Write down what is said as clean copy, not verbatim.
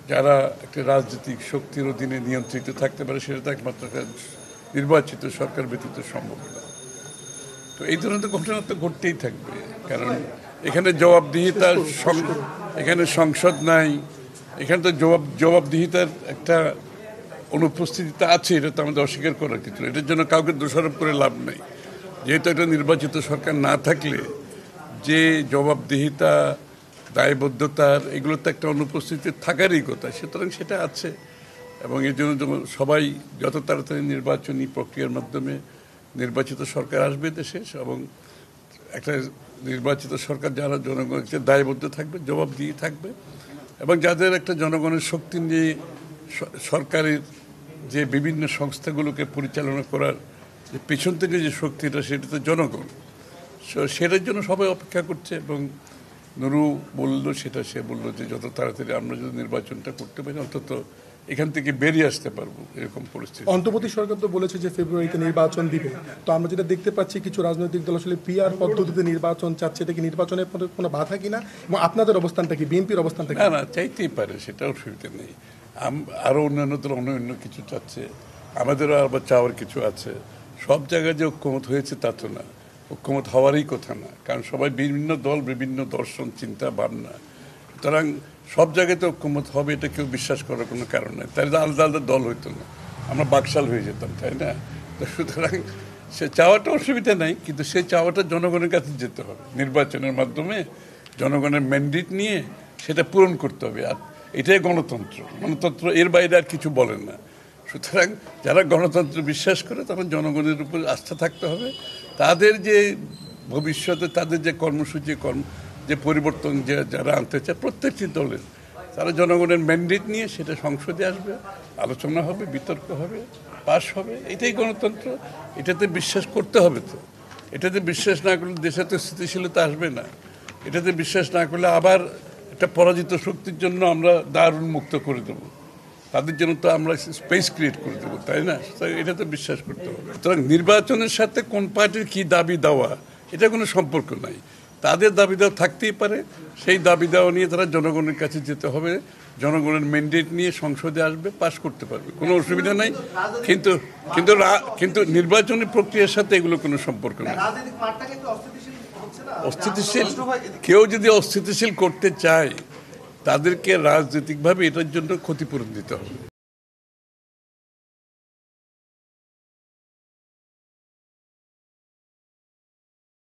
যারা একটা রাজনৈতিক শক্তির অধীনে নিয়ন্ত্রিত থাকতে পারে সেটা তো একমাত্র নির্বাচিত সরকার ব্যতীত সম্ভব না। তো এই ধরনের ঘটনা তো ঘটতেই থাকবে, কারণ এখানে জবাবদিহিতার এখানে সংসদ নাই, এখানে তো জবাবদিহিতার একটা অনুপস্থিতিতে আছে, এটা তো আমাদের অস্বীকার করার কিছু। এটার জন্য কাউকে দোষারোপ করে লাভ নেই। যেহেতু একটা নির্বাচিত সরকার না থাকলে যে জবাবদিহিতা, দায়বদ্ধতার এগুলো তো একটা অনুপস্থিতি থাকারই কথা, সুতরাং সেটা আছে। এবং এই জন্য সবাই যত তাড়াতাড়ি নির্বাচনী প্রক্রিয়ার মাধ্যমে নির্বাচিত সরকার আসবে দেশে, এবং একটা নির্বাচিত সরকার যারা জনগণকে দায়বদ্ধ থাকবে, জবাব দিয়ে থাকবে, এবং যাদের একটা জনগণের শক্তি নিয়ে সরকারের যে বিভিন্ন সংস্থাগুলোকে পরিচালনা করার যে পেছন থেকে যে শক্তিটা, সেটা তো জনগণ। সেটার জন্য সবাই অপেক্ষা করছে। এবং নুরু বলল, সেটা সে বলল যে যত তাড়াতাড়ি আমরা যদি নির্বাচনটা করতে পারি অন্তত এখান থেকে বেরিয়ে আসতে পারবো এরকম পরিস্থিতি। অন্তর্বর্তী সরকার তো বলেছে যে ফেব্রুয়ারিতে নির্বাচন দিবে। তো আমরা যেটা দেখতে পাচ্ছি, কিছু রাজনৈতিক দল আসলে পিআর পদ্ধতিতে নির্বাচন চাচ্ছে। এটা কি নির্বাচনের কোনো বাধা কিনা, এবং আপনাদের অবস্থানটা কি, বিএনপির অবস্থানটা কি? না না, চাইতেই পারে, সেটা অসুবিধা নেই। আরও অন্যান্য দল অন্য কিছু চাচ্ছে, আমাদেরও আবার চাওয়ার কিছু আছে। সব জায়গায় যে ঐক্যমত হয়েছে তা তো না, ঐক্যমত হওয়ারই কথা না, কারণ সবাই বিভিন্ন দল, বিভিন্ন দর্শন, চিন্তা ভাবনা। সুতরাং সব জায়গাতে ঐক্যমত হবে এটা কেউ বিশ্বাস করার কোনো কারণ নেই। তাই আলাদা আলাদা দল হইতো না, আমরা বাকশাল হয়ে যেতাম, তাই না? তো সুতরাং সে চাওয়াটা অসুবিধা নাই, কিন্তু সেই চাওয়াটা জনগণের কাছে যেতে হবে, নির্বাচনের মাধ্যমে জনগণের ম্যান্ডেট নিয়ে সেটা পূরণ করতে হবে। আর এটাই গণতন্ত্র। গণতন্ত্র এর বাইরে আর কিছু বলেন না। সুতরাং যারা গণতন্ত্র বিশ্বাস করে তারা জনগণের উপর আস্থা থাকতে হবে। তাদের যে ভবিষ্যতে তাদের যে কর্মসূচি, যে পরিবর্তন যারা আনতে চায় প্রত্যেকটি দলের, তারা জনগণের ম্যান্ডেট নিয়ে সেটা সংসদে আসবে, আলোচনা হবে, বিতর্ক হবে, পাশ হবে। এটাই গণতন্ত্র। এটাতে বিশ্বাস করতে হবে। তো এটাতে বিশ্বাস না করলে দেশে তো স্থিতিশীলতা আসবে না। এটাতে বিশ্বাস না করলে আবার একটা পরাজিত শক্তির জন্য আমরা দ্বার উন্মুক্ত করে দেবো, তাদের জন্য তো আমরা স্পেস ক্রিয়েট করে দেবো, তাই না? এটা তো বিশ্বাস করতে হবে। সুতরাং নির্বাচনের সাথে কোন পার্টির কী দাবি দেওয়া এটা কোনো সম্পর্ক নাই। তাদের দাবি দেওয়া থাকতেই পারে, সেই দাবি দেওয়া নিয়ে তারা জনগণের কাছে যেতে হবে, জনগণের ম্যান্ডেট নিয়ে সংসদে আসবে, পাশ করতে পারবে, কোনো অসুবিধা নাই। কিন্তু কিন্তু কিন্তু নির্বাচনী প্রক্রিয়ার সাথে এগুলো কোনো সম্পর্ক নেই। অস্থিতিশীল কেউ যদি অস্থিতিশীল করতে চায়, তাদেরকে রাজনৈতিকভাবে এটার জন্য ক্ষতিপূরণ দিতে হবে।